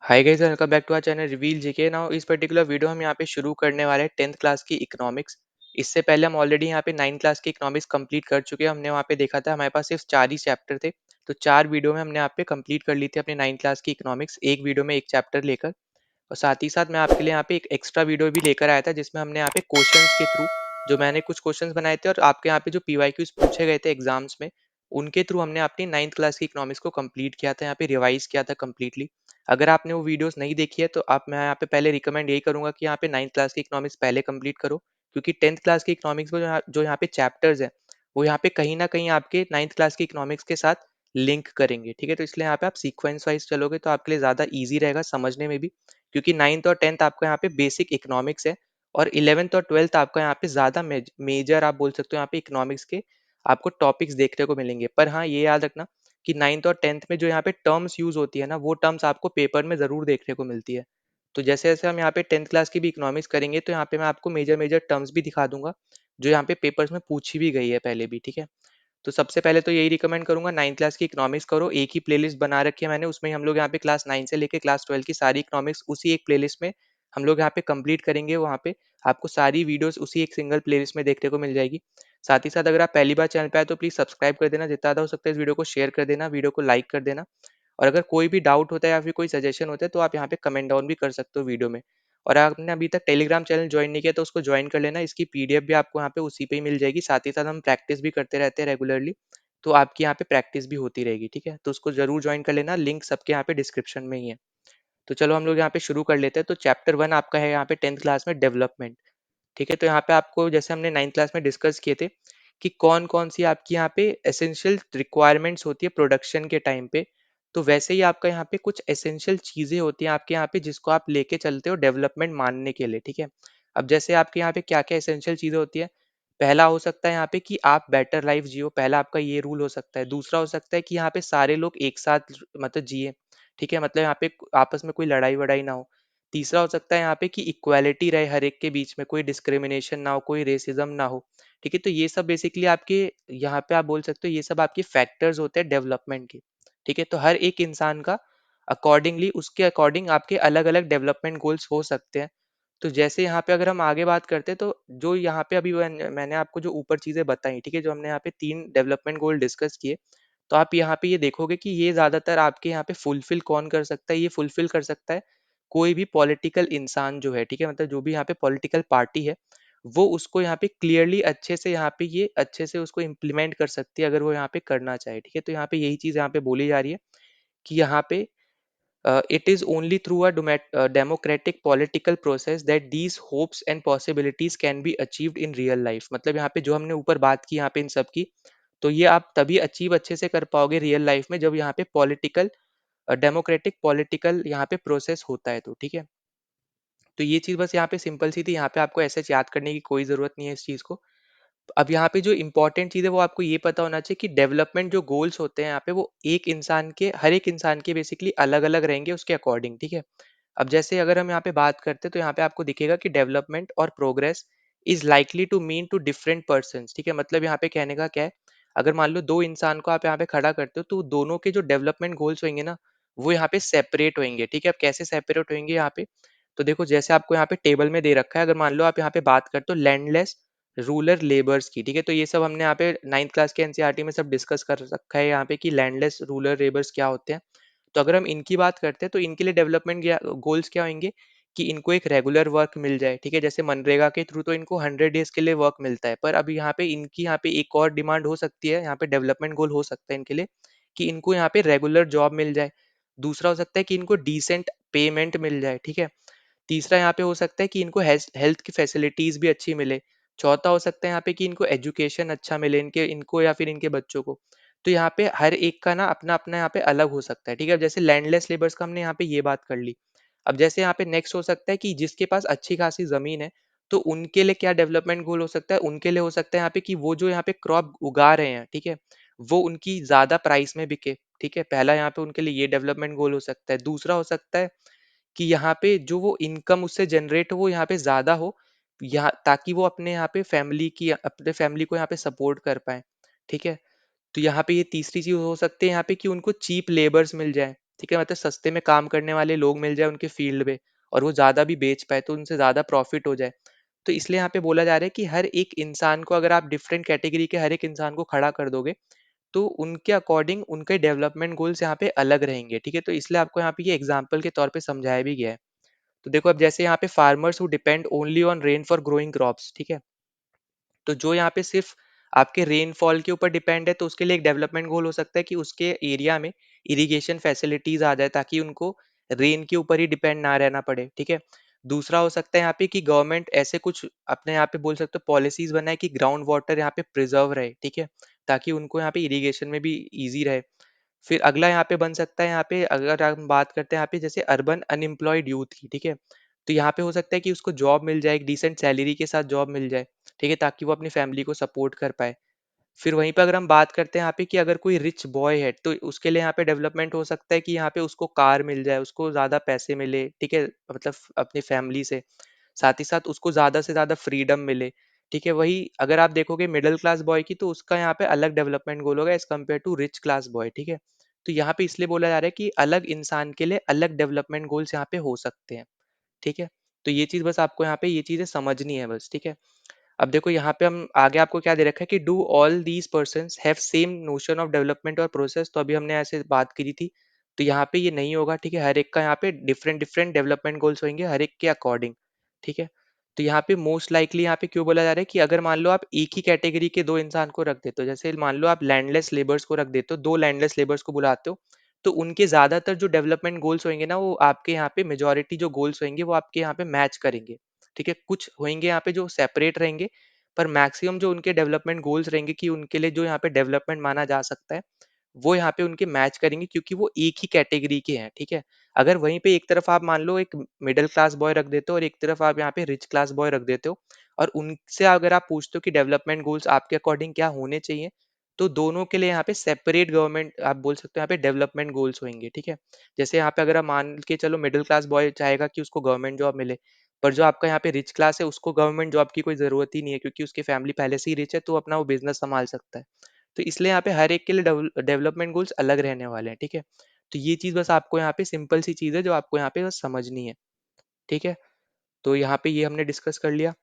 Hi guys, welcome back to our channel reveal GK. Now इस particular video हम यहाँ पे शुरू करने वाले हैं 10th क्लास की इकोनॉमिक्स। इससे पहले हम ऑलरेडी यहाँ पे 9th क्लास की इकोनॉमिक्स कंप्लीट कर चुके हैं। हमने वहाँ पे देखा था हमारे पास सिर्फ 4 ही चैप्टर थे, तो 4 वीडियो में हमने यहाँ पे कंप्लीट कर ली थी अपनी 9th क्लास की इकोनॉमिक्स, एक वीडियो में एक चैप्टर लेकर। और साथ ही साथ मैं आपके लिए यहाँ पे एक एक्स्ट्रा वीडियो भी लेकर आया था जिसमें हमने यहाँ पे क्वेश्चंस के थ्रू, जो मैंने कुछ क्वेश्चंस बनाए थे और आपके यहाँ पे जो पीवाईक्यूज पूछे गए थे एग्जाम्स में, उनके थ्रू हमने अपनी 9th क्लास की इकोनॉमिक्स को कंप्लीट किया था, यहाँ पे रिवाइज किया था कम्प्लीटली। अगर आपने वो वीडियोस नहीं देखी है तो आप, मैं यहाँ पे पहले रिकमेंड यही करूंगा कि यहाँ पे 9th क्लास की इकोनॉमिक्स पहले कंप्लीट करो, क्योंकि 10th क्लास की इकोनॉमिक्स में जो यहाँ पे चैप्टर्स हैं वो यहाँ पे कहीं ना कहीं आपके 9th क्लास की इकोनॉमिक्स के साथ लिंक करेंगे। ठीक है, तो इसलिए यहाँ पे आप सीक्वेंस वाइज चलोगे तो आपके लिए ज़्यादा ईजी रहेगा समझने में भी, क्योंकि 9th और 10th आपका यहाँ पे बेसिक इकोनॉमिक्स है और 11th और 12th आपका यहाँ पे ज़्यादा मेजर आप बोल सकते हो यहाँ पे इकोनॉमिक्स के आपको टॉपिक्स देखने को मिलेंगे। पर हाँ, ये याद रखना कि 9th और 10th में जो यहाँ पे टर्म्स यूज होती है ना, वो टर्म्स आपको पेपर में ज़रूर देखने को मिलती है। तो जैसे जैसे हम यहाँ पे 10th क्लास की भी इकोनॉमिक्स करेंगे तो यहाँ पे मैं आपको मेजर मेजर टर्म्स भी दिखा दूंगा जो यहाँ पे पेपर्स में पूछी भी गई है पहले भी। ठीक है, तो सबसे पहले तो यही रिकमेंड करूंगा 9th क्लास की इकोनॉमिक्स करो। एक ही प्लेलिस्ट बना रखी है मैंने, उसमें हम लोग यहाँ पे क्लास 9 से लेके क्लास 12 की सारी इकोनॉमिक्स उसी एक प्लेलिस्ट में हम लोग यहाँ पे कंप्लीट करेंगे। वहाँ पे आपको सारी वीडियोस उसी एक सिंगल प्लेलिस्ट में देखने को मिल जाएगी। साथ ही साथ अगर आप पहली बार चैनल पे आए तो प्लीज सब्सक्राइब कर देना, जितना ज़्यादा हो सकता है इस वीडियो को शेयर कर देना, वीडियो को लाइक कर देना। और अगर कोई भी डाउट होता है या फिर कोई सजेशन होता है तो आप यहाँ पे कमेंट डाउन भी कर सकते हो वीडियो में। और आपने अभी तक टेलीग्राम चैनल ज्वाइन नहीं किया तो उसको ज्वाइन कर लेना, इसकी पीडीएफ भी आपको यहाँ पे उसी पे ही मिल जाएगी। साथ ही साथ हम प्रैक्टिस भी करते रहते हैं रेगुलरली, तो आपकी यहाँ पे प्रैक्टिस भी होती रहेगी। ठीक है, तो उसको जरूर ज्वाइन कर लेना, लिंक सबके यहाँ पे डिस्क्रिप्शन में ही है। तो चलो हम लोग यहाँ पे शुरू कर लेते हैं। तो चैप्टर 1 आपका है यहाँ पे 10th क्लास में डेवलपमेंट। ठीक है, तो यहाँ पे आपको जैसे हमने 9th क्लास में डिस्कस किए थे कि कौन कौन सी आपकी यहाँ पे एसेंशियल रिक्वायरमेंट्स होती है प्रोडक्शन के टाइम पे, तो वैसे ही आपका यहाँ पे कुछ एसेंशियल चीजें होती हैं आपके यहाँ पे जिसको आप लेके चलते हो डेवलपमेंट मानने के लिए। ठीक है, अब जैसे आपके यहाँ पे क्या क्या एसेंशियल चीजें होती है, पहला हो सकता है यहाँ पे कि आप बेटर लाइफ जियो, पहला आपका ये रूल हो सकता है। दूसरा हो सकता है कि यहाँ पे सारे लोग एक साथ मतलब जिए। ठीक है, मतलब यहाँ पे आपस में कोई लड़ाई वड़ाई ना हो। तीसरा हो सकता है यहाँ पे कि इक्वालिटी रहे हर एक के बीच में, कोई डिस्क्रिमिनेशन ना हो, कोई रेसिज्म ना हो। ठीक है, तो ये सब बेसिकली आपके यहाँ पे आप बोल सकते हो ये सब आपके फैक्टर्स होते हैं डेवलपमेंट के। ठीक है, तो हर एक इंसान का अकॉर्डिंगली उसके अकॉर्डिंग आपके अलग अलग डेवलपमेंट गोल्स हो सकते हैं। तो जैसे यहाँ पे अगर हम आगे बात करते हैं तो जो यहाँ पे अभी मैंने आपको जो ऊपर चीजें बताई, ठीक है, जो हमने यहाँ पे 3 डेवलपमेंट गोल डिस्कस किए, तो आप यहाँ पे ये देखोगे कि ये ज्यादातर आपके यहाँ पे फुलफिल कौन कर सकता है, ये फुलफिल कर सकता है कोई भी पॉलिटिकल इंसान जो है। ठीक है, मतलब जो भी यहाँ पे पॉलिटिकल पार्टी है वो उसको यहाँ पे क्लियरली अच्छे से यहाँ पे ये अच्छे से उसको इम्प्लीमेंट कर सकती है अगर वो यहाँ पे करना चाहे। ठीक है, तो यहाँ पे यही चीज यहाँ पे बोली जा रही है कि यहाँ पे it is only through a democratic political process that these hopes and possibilities can be achieved in real life। मतलब यहाँ पे जो हमने ऊपर बात की यहाँ पे इन सब की, तो ये आप तभी अचीव अच्छे से कर पाओगे रियल लाइफ में जब यहाँ पे पॉलिटिकल डेमोक्रेटिक पॉलिटिकल यहाँ पे प्रोसेस होता है। तो ठीक है, तो ये चीज बस यहाँ पे सिंपल सी थी, यहाँ पे आपको ऐसे याद करने की कोई जरूरत नहीं है इस चीज को। अब यहाँ पे जो इम्पोर्टेंट चीज़ है वो आपको ये पता होना चाहिए कि डेवलपमेंट जो गोल्स होते हैं यहाँ पे वो एक इंसान के, हर एक इंसान के बेसिकली अलग अलग रहेंगे उसके अकॉर्डिंग। ठीक है, अब जैसे अगर हम यहाँ पे बात करते हैं तो यहाँ पे आपको दिखेगा कि डेवलपमेंट और progress is likely to mean to different person. ठीक है, मतलब यहाँ पे कहने का क्या है, अगर मान लो दो इंसान को आप यहाँ पे खड़ा करते हो तो दोनों के जो डेवलपमेंट गोल्स होंगे ना वो यहाँ पे सेपरेट होंगे। ठीक है, अब कैसे सेपरेट होंगे यहाँ पे, तो देखो जैसे आपको यहाँ पे टेबल में दे रखा है, अगर मान लो आप यहाँ पे बात करते हो लैंडलेस रूरल लेबर्स की। ठीक है, तो ये सब हमने यहाँ पे 9th क्लास के एनसीईआरटी में सब डिस्कस कर रखा है यहाँ पे कि लैंडलेस रूरल लेबर्स क्या होते हैं। तो अगर हम इनकी बात करते हैं तो इनके लिए डेवलपमेंट गोल्स क्या होंगे कि इनको एक रेगुलर वर्क मिल जाए। ठीक है, जैसे मनरेगा के थ्रू तो इनको 100 डेज के लिए वर्क मिलता है, पर अब यहाँ पे इनकी यहाँ पे एक और डिमांड हो सकती है, यहाँ पे डेवलपमेंट गोल हो सकता है इनके लिए कि इनको यहाँ पे रेगुलर जॉब मिल जाए। दूसरा हो सकता है कि इनको डिसेंट पेमेंट मिल जाए। ठीक है, तीसरा यहाँ पे हो सकता है कि इनको हेल्थ की फैसिलिटीज भी अच्छी मिले। चौथा हो सकता है यहाँ पे कि इनको एजुकेशन अच्छा मिले इनके इनको या फिर इनके बच्चों को। तो यहाँ पे हर एक का ना अपना अपना यहाँ पे अलग हो सकता है। ठीक है, अब जैसे लैंडलेस लेबर्स का हमने यहाँ पे ये बात कर ली। अब जैसे यहाँ पे नेक्स्ट हो सकता है कि जिसके पास अच्छी खासी जमीन है तो उनके लिए क्या डेवलपमेंट गोल हो सकता है, उनके लिए हो सकता है यहाँ पे कि वो जो यहाँ पे क्रॉप उगा रहे हैं, ठीक है, वो उनकी ज्यादा प्राइस में बिके। ठीक है, पहला यहाँ पे उनके लिए ये डेवलपमेंट गोल हो सकता है। दूसरा हो सकता है कि यहाँ पे जो वो इनकम उससे जनरेट हो वो यहाँ पे ज़्यादा हो, यहाँ ताकि वो अपने यहाँ पे अपने फैमिली को यहाँ पे सपोर्ट कर पाए। ठीक है, तो यहाँ पे ये तीसरी चीज़ हो सकती है यहाँ पे कि उनको चीप लेबर्स मिल जाए। ठीक है? मतलब सस्ते में काम करने वाले लोग मिल जाए उनके फील्ड में और वो ज़्यादा भी बेच पाए तो उनसे ज़्यादा प्रॉफ़िट हो जाए। तो इसलिए यहाँ पे बोला जा रहा है कि हर एक इंसान को अगर आप डिफरेंट कैटेगरी के हर एक इंसान को खड़ा कर दोगे, तो उनके अकॉर्डिंग उनके डेवलपमेंट गोल्स यहाँ पे अलग रहेंगे, ठीक है? तो इसलिए आपको यहाँ पे ये एग्ज़ाम्पल के तौर पे समझाया भी गया है। तो देखो अब जैसे यहाँ पे farmers who depend only on rain for growing crops, ठीक है? तो जो यहाँ पे सिर्फ आपके रेनफॉल के ऊपर डिपेंड है तो उसके लिए एक डेवलपमेंट गोल हो सकता है कि उसके एरिया में इरिगेशन फैसिलिटीज आ जाए ताकि उनको रेन के ऊपर ही डिपेंड ना रहना पड़े, ठीक है। दूसरा हो सकता है यहाँ पे कि गवर्नमेंट ऐसे कुछ अपने यहाँ पे बोल सकते हो पॉलिसीज बनाए कि ग्राउंड वाटर यहाँ पे प्रिजर्व रहे, ठीक है, ताकि उनको यहाँ पे इरिगेशन में भी इजी रहे। फिर अगला यहाँ पे बन सकता है, यहाँ पे अगर हम बात करते हैं यहाँ पे जैसे अर्बन अनएम्प्लॉयड यूथ की, ठीक है, तो यहाँ पे हो सकता है कि उसको जॉब मिल जाए, एक डिसेंट सैलरी के साथ जॉब मिल जाए, ठीक है, ताकि वो अपनी फैमिली को सपोर्ट कर पाए। फिर वहीं पे अगर हम बात करते हैं यहाँ पे कि अगर कोई रिच बॉय है तो उसके लिए यहाँ पे डेवलपमेंट हो सकता है कि यहाँ पे उसको कार मिल जाए, उसको ज़्यादा पैसे मिले, ठीक है, मतलब अपनी फैमिली से। साथ ही साथ उसको ज़्यादा से ज़्यादा फ्रीडम मिले, ठीक है। वही अगर आप देखोगे मिडल क्लास बॉय की तो उसका यहाँ पे अलग डेवलपमेंट गोल होगा as compare to rich class boy, ठीक है। तो यहाँ पे इसलिए बोला जा रहा है कि अलग इंसान के लिए अलग डेवलपमेंट गोल्स यहाँ पे हो सकते हैं, ठीक है। तो ये चीज़ बस आपको यहाँ पे ये चीज़ें समझनी है बस, ठीक है। अब देखो यहाँ पे हम आगे आपको क्या दे रखा है कि do all these persons have same notion of development और प्रोसेस, तो अभी हमने ऐसे बात करी थी। तो यहाँ पे ये नहीं होगा, ठीक है, हर एक का यहाँ पे डिफरेंट डिफरेंट डेवलपमेंट गोल्स होंगे हर एक के अकॉर्डिंग, ठीक है। तो यहाँ पे मोस्ट लाइकली यहाँ पे क्यों बोला जा रहा है कि अगर मान लो आप एक ही कैटेगरी के दो इंसान को रख देते हो, जैसे मान लो आप लैंडलेस लेबर्स को रख देते हो, दो लैंडलेस लेबर्स को बुलाते हो, तो उनके ज्यादातर जो डेवलपमेंट गोल्स होंगे ना वो आपके यहाँ पे मेजोरिटी जो गोल्स होंगे वो आपके यहाँ पे मैच करेंगे, ठीक है। कुछ होंगे यहाँ पे जो सेपरेट रहेंगे, पर मैक्सिमम जो उनके डेवलपमेंट गोल्स रहेंगे कि उनके लिए जो यहाँ पे डेवलपमेंट माना जा सकता है वो यहाँ पे उनके मैच करेंगे क्योंकि वो एक ही कैटेगरी के हैं, ठीक है। अगर वहीं पे एक तरफ आप मान लो एक मिडिल क्लास बॉय रख देते हो और एक तरफ आप यहाँ पे रिच क्लास बॉय रख देते हो और उनसे अगर आप पूछते हो कि डेवलपमेंट गोल्स आपके अकॉर्डिंग क्या होने चाहिए, तो दोनों के लिए यहाँ पे सेपरेट गवर्नमेंट आप बोल सकते हो यहाँ पे डेवलपमेंट गोल्स होंगे, ठीक है। जैसे यहाँ पे अगर आप मान के चलो मिडिल क्लास बॉय चाहेगा कि उसको गवर्नमेंट जॉब मिले, पर जो आपका यहाँ पे रिच क्लास है उसको गवर्नमेंट जॉब की कोई ज़रूरत ही नहीं है क्योंकि उसकी फैमिली पहले से ही रिच है तो वो अपना वो बिज़नेस सँभाल सकता है। तो इसलिए यहाँ पे हर एक के लिए डेवलपमेंट गोल्स अलग रहने वाले हैं, ठीक है? तो ये चीज़ बस आपको यहाँ पे सिंपल सी चीज़ है जो आपको यहाँ पे बस समझनी है, ठीक है? तो यहाँ पे ये हमने डिस्कस कर लिया।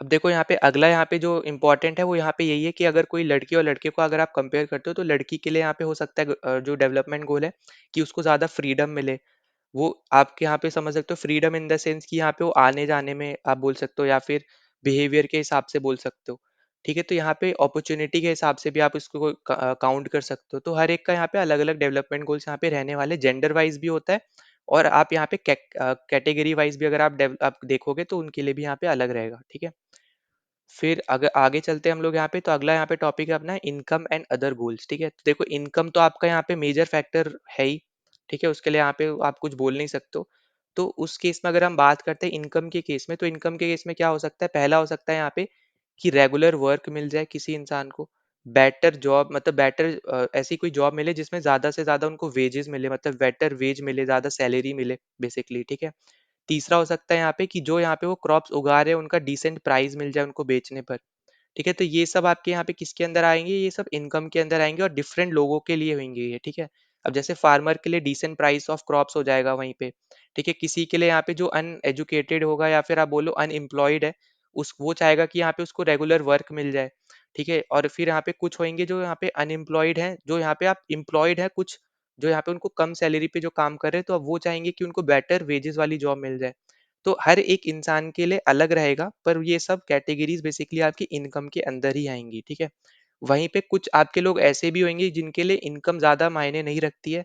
अब देखो यहाँ पे अगला यहाँ पे जो इम्पोर्टेंट है वो यहाँ पे यही है कि अगर कोई लड़की और लड़के को अगर आप कंपेयर करते हो तो लड़की के लिए यहाँ पे हो सकता है जो डेवलपमेंट गोल है कि उसको ज़्यादा फ्रीडम मिले। वो आपके यहाँ पे समझ सकते हो फ्रीडम इन द सेंस कि यहाँ पे वो आने-जाने में आप बोल सकते हो या फिर बिहेवियर के हिसाब से बोल सकते हो। ठीक है? तो यहाँ पे अपॉर्च्युनिटी के हिसाब से भी आप इसको काउंट कर सकते हो। तो हर एक का यहाँ पे अलग-अलग डेवलपमेंट गोल्स यहाँ पे रहने वाले जेंडर वाइज़ भी होता है और आप यहाँ पे कैटेगरी वाइज़ भी अगर आप देखोगे तो उनके लिए भी यहाँ पे अलग रहेगा। ठीक है? फिर अगर आगे चलते हैं हम लोग यहाँ पे तो अगला यहाँ पे टॉपिक है अपना इनकम एंड अदर गोल्स, ठीक है। तो देखो इनकम तो आपका यहाँ पे मेजर फैक्टर है ही, ठीक है, उसके लिए यहाँ पे आप कुछ बोल नहीं सकते हो। तो उस केस में अगर हम बात करते हैं इनकम के केस में तो इनकम के केस में क्या हो सकता है, पहला हो सकता है यहाँ पे कि रेगुलर वर्क मिल जाए किसी इंसान को, बेटर जॉब मतलब बेटर ऐसी कोई जॉब मिले जिसमें ज्यादा से ज्यादा उनको वेजेस मिले, मतलब बेटर वेज मिले, ज्यादा सैलरी मिले बेसिकली, ठीक है। तीसरा हो सकता है यहाँ पे कि जो यहाँ पे वो क्रॉप्स उगा रहे हैं उनका डिसेंट प्राइस मिल जाए उनको बेचने पर, ठीक है। तो ये सब आपके यहाँ पे किसके अंदर आएंगे, ये सब इनकम के अंदर आएंगे और डिफरेंट लोगों के लिए होंगे ये, ठीक है। अब जैसे फार्मर के लिए डिसेंट प्राइस ऑफ क्रॉप्स हो जाएगा वहीं पे, ठीक है। किसी के लिए यहाँ पे जो अनएजुकेटेड होगा या फिर आप बोलो अनएम्प्लॉयड है, उस वो चाहेगा कि यहाँ पे उसको रेगुलर वर्क मिल जाए, ठीक है। और फिर यहाँ पे कुछ होंगे जो यहाँ पे अनएम्प्लॉयड हैं, जो यहाँ पे आप एम्प्लॉयड है कुछ, जो यहाँ पे उनको कम सैलरी पे जो काम कर रहे हैं तो अब वो चाहेंगे कि उनको बेटर वेजेस वाली जॉब मिल जाए। तो हर एक इंसान के लिए अलग रहेगा, पर ये सब कैटेगरीज बेसिकली आपकी इनकम के अंदर ही आएंगी, ठीक है। वहीं पे कुछ आपके लोग ऐसे भी होंगे जिनके लिए इनकम ज्यादा मायने नहीं रखती है,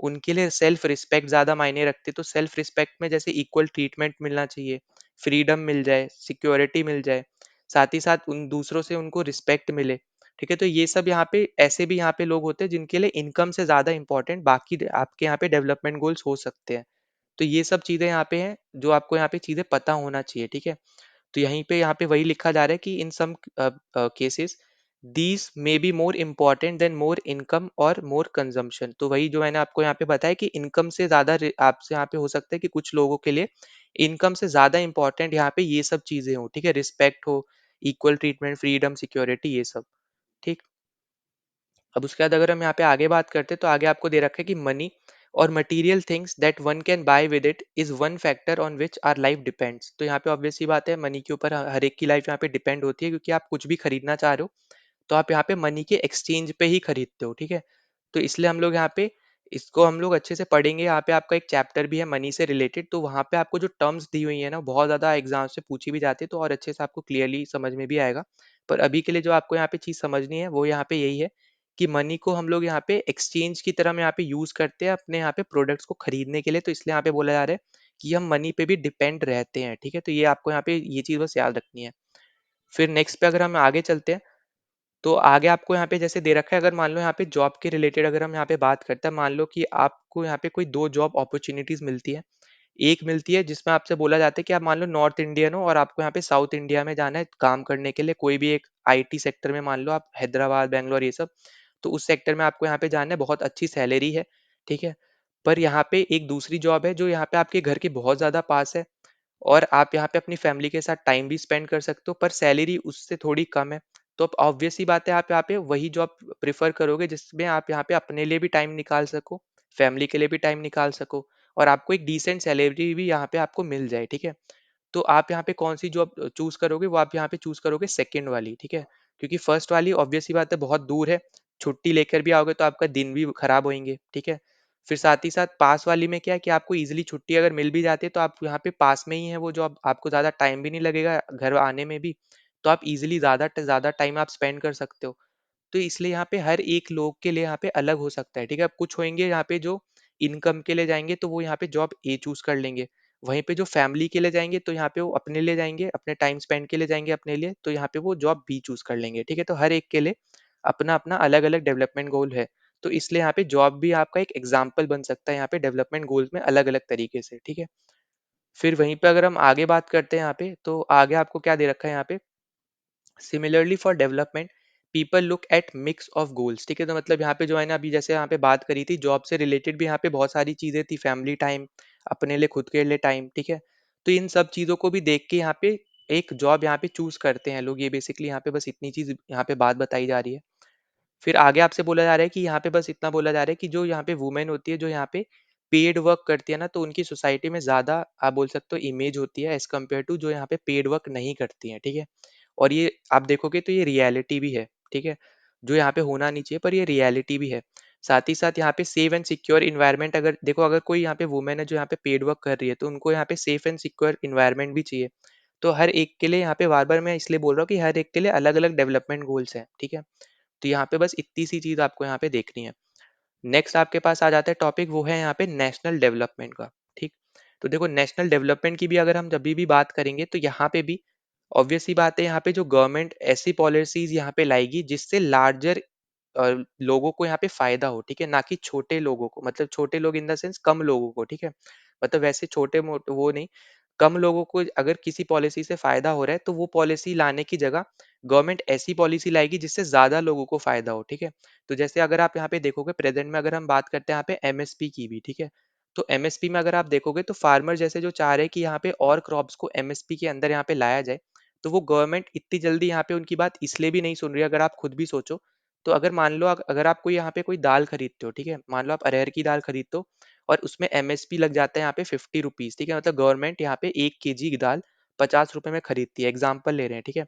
उनके लिए सेल्फ रिस्पेक्ट ज्यादा मायने रखती है। तो सेल्फ रिस्पेक्ट में जैसे इक्वल ट्रीटमेंट मिलना चाहिए, फ्रीडम मिल जाए, सिक्योरिटी मिल जाए, साथ ही साथ उन दूसरों से उनको रिस्पेक्ट मिले, ठीक है। तो ये सब यहाँ पे ऐसे भी यहाँ पे लोग होते हैं जिनके लिए इनकम से ज्यादा इंपॉर्टेंट बाकी आपके यहाँ पे डेवलपमेंट गोल्स हो सकते हैं। तो ये सब चीज़ें यहाँ पे हैं, जो आपको यहाँ पे चीज़ें पता होना चाहिए, ठीक है? तो यहीं पे यहाँ पे वही लिखा जा रहा है कि in some cases these may be more important than more income और मोर कंजम्पशन। तो वही जो मैंने आपको यहाँ पे बताया कि इनकम से ज़्यादा आपसे यहाँ पे हो सकता है कि कुछ लोगों के लिए इनकम से ज़्यादा इम्पोर्टेंट यहाँ पे ये सब चीज़ें हों, ठीक है? रिस्पेक्ट हो, इक्वल ट्रीटमेंट, फ्रीडम, सिक्योरिटी ये सब, ठीक? अब उसके बाद अगर हम यहाँ पे आगे बात करते हैं तो आगे आपको दे रखा है कि मनी और material things that one can buy with it is one factor on which our life depends. तो यहाँ पे ऑब्वियस सी बात है, मनी के ऊपर हर एक की लाइफ यहाँ पे डिपेंड होती है, क्योंकि आप कुछ भी खरीदना चाह रहे हो तो आप यहाँ पे मनी के एक्सचेंज पे ही खरीदते हो, ठीक है। तो इसलिए हम लोग यहाँ पे इसको हम लोग अच्छे से पढ़ेंगे। यहाँ पे आपका एक चैप्टर भी है मनी से रिलेटेड, तो वहाँ पे आपको जो टर्म्स दी हुई है ना बहुत ज़्यादा एग्जाम से पूछी भी जाती है, तो और अच्छे से आपको क्लियरली समझ में भी आएगा। पर अभी के लिए जो आपको यहाँ पे चीज़ समझनी है वो यहाँ पे यही है कि मनी को हम लोग यहाँ पे एक्सचेंज की तरह में यहाँ पे यूज़ करते हैं अपने यहाँ पे प्रोडक्ट्स को खरीदने के लिए। तो इसलिए यहाँ पे बोला जा रहा है कि हम मनी पे भी डिपेंड रहते हैं, ठीक है। तो ये आपको यहाँ पे ये चीज़ बस याद रखनी है। फिर नेक्स्ट पे अगर हम आगे चलते हैं तो आगे आपको यहाँ पे जैसे दे रखा है, अगर मान लो यहाँ पे जॉब के रिलेटेड अगर हम यहाँ पे बात करते हैं, मान लो कि आपको यहाँ पे कोई दो जॉब अपॉर्चुनिटीज मिलती है। एक मिलती है जिसमें आपसे बोला जाता है कि आप मान लो नॉर्थ इंडियन हो और आपको यहाँ पे साउथ इंडिया में जाना है काम करने के लिए, कोई भी एक आईटी सेक्टर में, मान लो आप हैदराबाद बैंगलोर ये सब, तो उस सेक्टर में आपको यहाँ पे जाना है, बहुत अच्छी सैलरी है, ठीक है। पर यहाँ पे एक दूसरी जॉब है जो यहाँ पे आपके घर के बहुत ज्यादा पास है और आप यहाँ पे अपनी फैमिली के साथ टाइम भी स्पेंड कर सकते हो, पर सैलरी उससे थोड़ी कम है। तो अब ऑब्वियस सी बात है आप यहाँ पे वही जॉब प्रेफर करोगे जिसमें आप यहाँ पे अपने लिए भी टाइम निकाल सको, फैमिली के लिए भी टाइम निकाल सको और आपको एक डिसेंट सैलरी भी यहाँ पे आपको मिल जाए, ठीक है। तो आप यहाँ पे कौन सी जॉब चूज करोगे, वो आप यहाँ पे चूज करोगे सेकंड वाली, ठीक है। क्योंकि फर्स्ट वाली ऑब्वियस सी बात है बहुत दूर है, छुट्टी लेकर भी आओगे तो आपका दिन भी खराब होंगे, ठीक है। फिर साथ ही साथ पास वाली में क्या है कि आपको इजीली छुट्टी अगर मिल भी जाती है तो आप यहाँ पे पास में ही है वो जॉब, आपको ज़्यादा टाइम भी नहीं लगेगा घर आने में भी, तो आप इजीली ज़्यादा टाइम आप स्पेंड कर सकते हो। तो इसलिए यहाँ पे हर एक लोग के लिए यहाँ पे अलग हो सकता है, ठीक है। अब कुछ होंगे यहाँ पे जो इनकम के लिए जाएंगे तो वो यहाँ पे जॉब ए चूज कर लेंगे, वहीं पे जो फैमिली के लिए जाएंगे तो यहाँ पे वो अपने लिए जाएंगे, अपने टाइम स्पेंड के लिए जाएंगे अपने लिए, तो यहाँ पे वो जॉब बी चूज कर लेंगे, ठीक है। तो हर एक के लिए अपना अपना अलग अलग डेवलपमेंट गोल है। तो इसलिए यहाँ पे जॉब भी आपका एक एग्जाम्पल बन सकता है यहाँ पे डेवलपमेंट गोल्स में अलग अलग तरीके से, ठीक है। फिर वहीं पे अगर हम आगे बात करते हैं यहाँ पे, तो आगे आपको क्या दे रखा है यहाँ पे, similarly for development people look at mix of goals, ठीक है। तो मतलब यहाँ पे जो है ना, अभी जैसे यहाँ पे बात करी थी जॉब से रिलेटेड भी यहाँ पे बहुत सारी चीजें थी, फैमिली टाइम, अपने लिए खुद के लिए टाइम, ठीक है। तो इन सब चीजों को भी देख के यहाँ पे एक जॉब यहाँ पे चूज करते हैं लोग। ये बेसिकली यहाँ पे बस इतनी चीज यहाँ पे बात बताई जा रही है। फिर आगे आपसे बोला जा रहा है कि यहाँ पे बस इतना बोला जा रहा है कि जो यहाँ पे वुमेन होती है जो यहाँ पे पेड वर्क करती है ना, तो उनकी सोसाइटी में ज्यादा आप बोल सकते हो इमेज होती है एज कम्पेयर टू जो यहाँ पे पेड वर्क नहीं करती है, ठीक है। और ये आप देखोगे तो ये रियलिटी भी है, ठीक है। जो यहाँ पे होना नहीं चाहिए पर ये रियलिटी भी है। साथ ही साथ यहाँ पे सेफ एंड सिक्योर इन्वायरमेंट, अगर देखो अगर कोई यहाँ पे वुमेन है जो यहाँ पे पेड वर्क कर रही है तो उनको यहाँ पे सेफ एंड सिक्योर इन्वायरमेंट भी चाहिए। तो हर एक के लिए यहाँ पे बार बार मैं इसलिए बोल रहा हूँ कि हर एक के लिए अलग अलग डेवलपमेंट गोल्स हैं, ठीक है। तो यहाँ पे बस इतनी सी चीज आपको यहाँ पे देखनी है। नेक्स्ट आपके पास आ जाता है टॉपिक, वो है यहाँ पे नेशनल डेवलपमेंट का, ठीक। तो देखो नेशनल डेवलपमेंट की भी अगर हम जब भी बात करेंगे तो यहाँ पे भी ऑब्वियस सी बात है, यहाँ पे जो गवर्नमेंट ऐसी पॉलिसीज यहाँ पे लाएगी जिससे लार्जर लोगों को यहाँ पे फायदा हो, ठीक है, ना कि छोटे लोगों को, मतलब छोटे लोग इन द सेंस कम लोगों को, ठीक है। मतलब वैसे छोटे मोटे वो नहीं, कम लोगों को अगर किसी पॉलिसी से फायदा हो रहा है तो वो पॉलिसी लाने की जगह गवर्नमेंट ऐसी पॉलिसी लाएगी जिससे ज्यादा लोगों को फायदा हो, ठीक है। तो जैसे अगर आप यहाँ पे देखोगे प्रेजेंट में अगर हम बात करते हैं यहाँ पे एमएसपी की भी, ठीक है। तो एमएसपी में अगर आप देखोगे तो फार्मर जैसे जो चाह रहे हैं कि यहाँ पे और क्रॉप्स को एमएसपी के अंदर यहाँ पे लाया जाए, तो वो गवर्नमेंट इतनी जल्दी यहाँ पे उनकी बात इसलिए भी नहीं सुन रही है। अगर आप खुद भी सोचो तो अगर मान लो अगर आप कोई यहाँ पे कोई दाल खरीदते हो, ठीक है, मान लो आप अरहर की दाल खरीदते हो और उसमें एमएसपी लग जाता है यहाँ पे 50 रुपीज, ठीक है। मतलब गवर्नमेंट यहाँ पे 1 केजी की दाल 50 रुपए में खरीदती है, एग्जाम्पल ले रहे हैं, ठीक है।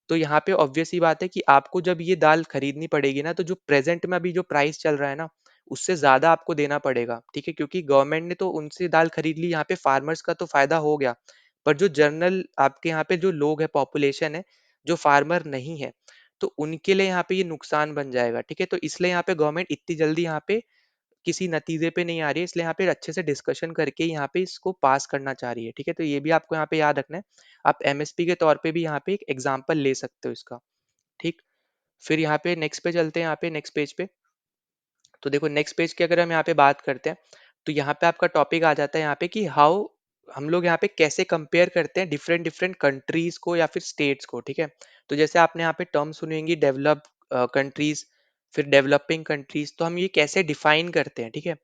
तो यहाँ पे ऑब्वियस सी बात है कि आपको जब ये दाल खरीदनी पड़ेगी ना, तो जो प्रेजेंट में अभी जो प्राइस चल रहा है ना, उससे ज्यादा आपको देना पड़ेगा, ठीक है। क्योंकि गवर्नमेंट ने तो उनसे दाल खरीद ली, यहाँ पे फार्मर्स का तो फायदा हो गया, पर जो जनरल आपके यहाँ पे जो लोग है, पॉपुलेशन है, जो फार्मर नहीं है, तो उनके लिए यहाँ पे ये नुकसान बन जाएगा, ठीक है। तो इसलिए यहाँ पे गवर्नमेंट इतनी जल्दी यहाँ पे किसी नतीजे पे नहीं आ रही है, इसलिए यहाँ पे अच्छे से डिस्कशन करके यहाँ पे इसको पास करना चाह रही है, ठीक है। तो ये भी आपको यहाँ पे याद रखना है। आप एमएसपी के तौर पे भी यहाँ पे एक एग्जाम्पल ले सकते हो इसका, ठीक। फिर यहाँ पे नेक्स्ट पे चलते हैं, यहाँ पे नेक्स्ट पेज पे। तो देखो नेक्स्ट पेज की अगर हम यहाँ पे बात करते हैं तो यहाँ पे आपका टॉपिक आ जाता है यहाँ पे कि हाउ हम लोग यहाँ पे कैसे कंपेयर करते हैं डिफरेंट डिफरेंट कंट्रीज को या फिर स्टेट्स को, ठीक है। तो जैसे आपने यहाँ पे टर्म सुनी होंगी डेवलप कंट्रीज, फिर डेवलपिंग कंट्रीज, तो हम ये कैसे डिफाइन करते हैं, ठीक है।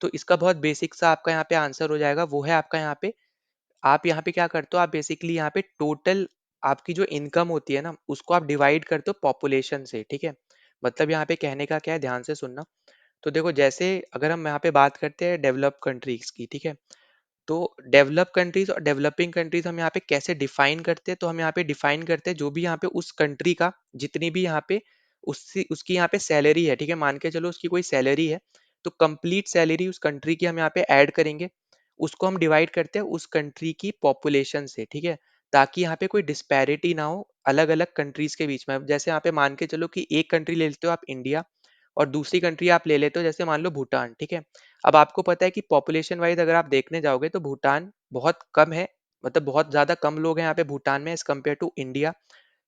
तो इसका बहुत बेसिक सा आपका यहाँ पे आंसर हो जाएगा, वो है आपका यहाँ पे, आप यहाँ पे क्या करते हो, आप बेसिकली यहाँ पे टोटल आपकी जो इनकम होती है ना उसको आप डिवाइड करते हो पॉपुलेशन से, ठीक है। मतलब यहाँ पे कहने का क्या है, ध्यान से सुनना। तो देखो, जैसे अगर हम यहाँ पे बात करते हैं डेवलप कंट्रीज की, ठीक है, तो डेवलप कंट्रीज और डेवलपिंग कंट्रीज हम यहाँ पे कैसे डिफाइन करते हैं, तो हम यहाँ पे डिफाइन करते हैं जो भी यहाँ पे उस कंट्री का जितनी भी यहाँ पे उसकी उसकी यहाँ पे सैलरी है, ठीक है, मान के चलो उसकी कोई सैलरी है, तो कंप्लीट सैलरी उस कंट्री की हम यहाँ पे ऐड करेंगे, उसको हम डिवाइड करते हैं उस कंट्री की पॉपुलेशन से, ठीक है, ताकि यहाँ पे कोई डिस्पैरिटी ना हो अलग अलग कंट्रीज के बीच में। अब जैसे यहाँ पे मान के चलो कि एक कंट्री ले लेते हो आप इंडिया, और दूसरी कंट्री आप ले लेते हो जैसे मान लो भूटान, ठीक है। अब आपको पता है कि पॉपुलेशन वाइज अगर आप देखने जाओगे तो भूटान बहुत कम है, मतलब बहुत ज्यादा कम लोग हैं यहाँ पे भूटान में एज कम्पेयर टू इंडिया,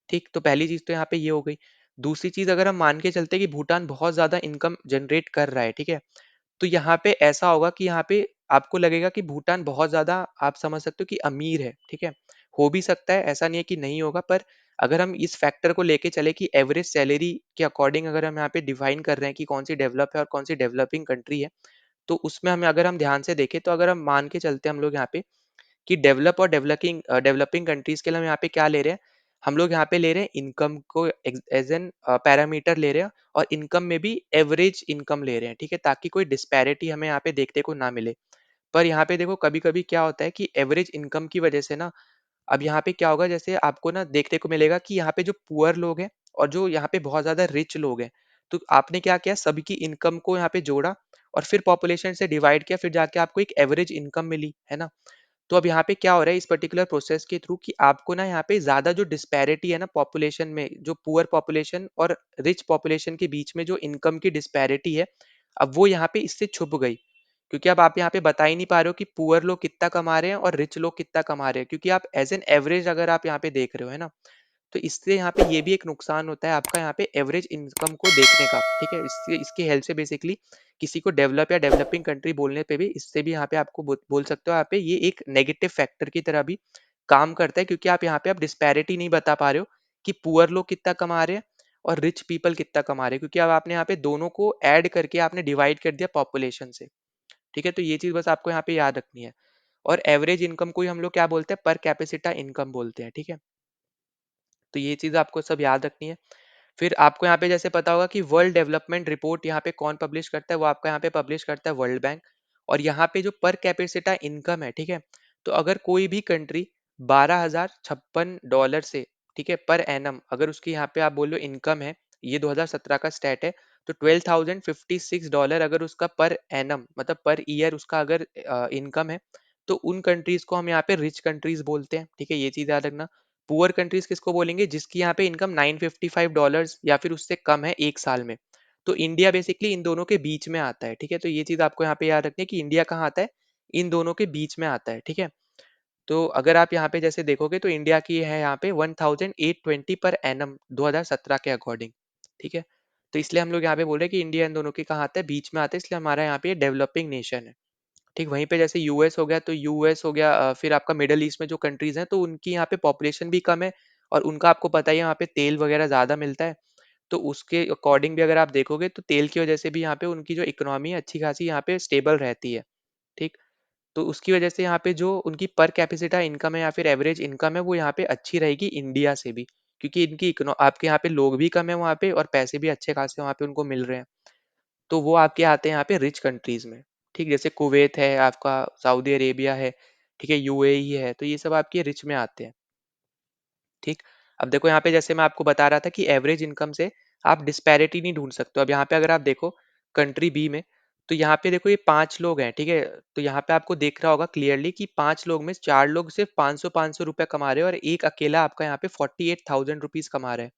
ठीक। तो पहली चीज तो यहाँ पे ये हो गई। दूसरी चीज, अगर हम मान के चलते हैं कि भूटान बहुत ज्यादा इनकम जनरेट कर रहा है, ठीक है, तो यहाँ पे ऐसा होगा कि यहाँ पे आपको लगेगा कि भूटान बहुत ज्यादा, आप समझ सकते हो कि अमीर है, ठीक है। हो भी सकता है, ऐसा नहीं है कि नहीं होगा, पर अगर हम इस फैक्टर को लेके चले कि एवरेज सैलरी के अकॉर्डिंग अगर हम यहाँ पे डिफाइन कर रहे हैं कि कौन सी डेवलप है और कौन सी डेवलपिंग कंट्री है, तो उसमें हमें अगर हम ध्यान से देखें, तो अगर हम मान के चलते हैं हम लोग यहाँ पे कि डेवलप और डेवलपिंग डेवलपिंग कंट्रीज के लिए हम यहाँ पे क्या ले रहे हैं, हम लोग यहाँ पे ले रहे हैं इनकम को एज एन पैरामीटर ले रहे हैं, और इनकम में भी एवरेज इनकम ले रहे हैं, ठीक है, ताकि कोई डिस्पैरिटी हमें यहाँ पे देखने को ना मिले। पर यहाँ पे देखो, कभी कभी क्या होता है कि एवरेज इनकम की वजह से ना, अब यहाँ पे क्या होगा, जैसे आपको ना देखने को मिलेगा कि यहाँ पे जो पुअर लोग हैं और जो यहाँ पे बहुत ज्यादा रिच लोग हैं, तो आपने क्या किया, सबकी इनकम को यहाँ पे जोड़ा और फिर पॉपुलेशन से डिवाइड किया, फिर जाके आपको एक एवरेज इनकम मिली, है ना। तो अब यहाँ पे क्या हो रहा है इस पर्टिकुलर प्रोसेस के थ्रू, कि आपको ना यहाँ पे ज्यादा जो डिस्पैरिटी है ना पॉपुलेशन में, जो पुअर पॉपुलेशन और रिच पॉपुलेशन के बीच में जो इनकम की डिस्पैरिटी है, अब वो यहाँ पे इससे छुप गई। क्योंकि अब आप यहाँ पे बता ही नहीं पा रहे हो कि पुअर लोग कितना कमा रहे हैं और रिच लोग कितना कमा रहे हैं, क्योंकि आप एज एन एवरेज अगर आप यहाँ पे देख रहे हो, है ना। तो इससे यहाँ पे ये भी एक नुकसान होता है आपका यहाँ पे एवरेज इनकम को देखने का, ठीक है। इससे इसकी हेल्प से बेसिकली किसी को डेवलप या डेवलपिंग कंट्री बोलने पे भी, इससे भी यहाँ पे आपको बोल सकते हो यहाँ पे ये एक नेगेटिव फैक्टर की तरह भी काम करता है, क्योंकि आप यहाँ पे आप डिस्पैरिटी नहीं बता पा रहे हो कि पुअर लोग कितना कमा रहे हैं और रिच पीपल कितना कमा रहे हैं, क्योंकि अब आपने यहाँ पे दोनों को ऐड करके आपने डिवाइड कर दिया पॉपुलेशन से, ठीक है। तो ये चीज बस आपको यहाँ पे याद रखनी है। और एवरेज इनकम को ही हम लोग क्या बोलते हैं, पर कैपेसिटा इनकम बोलते हैं, ठीक है। तो ये चीज आपको सब याद रखनी है। फिर आपको यहाँ पे जैसे पता होगा कि वर्ल्ड डेवलपमेंट रिपोर्ट यहाँ पे कौन पब्लिश करता है, वो आपका यहाँ पे पब्लिश करता है वर्ल्ड बैंक। और यहाँ पे जो पर कैपेसिटा इनकम है, ठीक है, तो अगर कोई भी कंट्री 12,056 डॉलर से, ठीक है, पर एनम अगर उसकी यहाँ पे आप बोलो इनकम है, ये 2017 का स्टैट है, तो 12,056 डॉलर अगर उसका पर एनम मतलब पर ईयर उसका अगर इनकम है, तो उन कंट्रीज को हम यहाँ पे रिच कंट्रीज बोलते हैं, ठीक है, ये चीज याद रखना। पुअर कंट्रीज किसको बोलेंगे, जिसकी यहाँ पे इनकम 955 डॉलर्स या फिर उससे कम है एक साल में। तो इंडिया बेसिकली इन दोनों के बीच में आता है, ठीक है। तो ये चीज आपको यहाँ पे याद रखनी है कि इंडिया कहाँ आता है, इन दोनों के बीच में आता है, ठीक है। तो अगर आप यहाँ पे जैसे देखोगे तो इंडिया की है यहाँ पे 1820 पर एनम 2017 के अकॉर्डिंग, ठीक है। तो इसलिए हम लोग यहाँ पे बोल रहे हैं कि इंडिया इन दोनों के कहाँ आता है, बीच में आता है, इसलिए हमारा यहाँ पे डेवलपिंग नेशन है, ठीक। वहीं पे जैसे यूएस हो गया, तो यूएस हो गया, फिर आपका मिडल ईस्ट में जो कंट्रीज हैं, तो उनकी यहाँ पे पॉपुलेशन भी कम है, और उनका आपको पता ही है यहाँ पे तेल वगैरह ज्यादा मिलता है। तो उसके अकॉर्डिंग भी अगर आप देखोगे तो तेल की वजह से भी यहाँ पे उनकी जो इकोनॉमी है अच्छी खासी यहाँ पे स्टेबल रहती है, ठीक। तो उसकी वजह से यहाँ पे जो उनकी पर कैपिसिटा इनकम है या फिर एवरेज इनकम है, वो यहाँ पे अच्छी रहेगी इंडिया से भी, क्योंकि इनकी आपके यहाँ पे लोग भी कम है वहाँ पे और पैसे भी अच्छे खासे वहाँ पे उनको मिल रहे हैं। तो वो आपके आते हैं यहाँ पे रिच कंट्रीज में, ठीक। जैसे कुवैत है आपका, सऊदी अरेबिया है, ठीक है, यूएई है, तो ये सब आपके रिच में आते हैं, ठीक। अब देखो यहाँ पे जैसे मैं आपको बता रहा था कि एवरेज इनकम से आप डिस्पैरिटी नहीं ढूंढ सकते हो। अब यहाँ पे अगर आप देखो कंट्री बी में, तो यहाँ पे देखो ये 5 लोग हैं, ठीक है। तो यहाँ पे आपको देख रहा होगा क्लियरली कि 5 लोग में 4 लोग सिर्फ 500 रुपए कमा रहे हैं और एक अकेला आपका यहाँ पे 48,000 रुपीज कमा रहा है,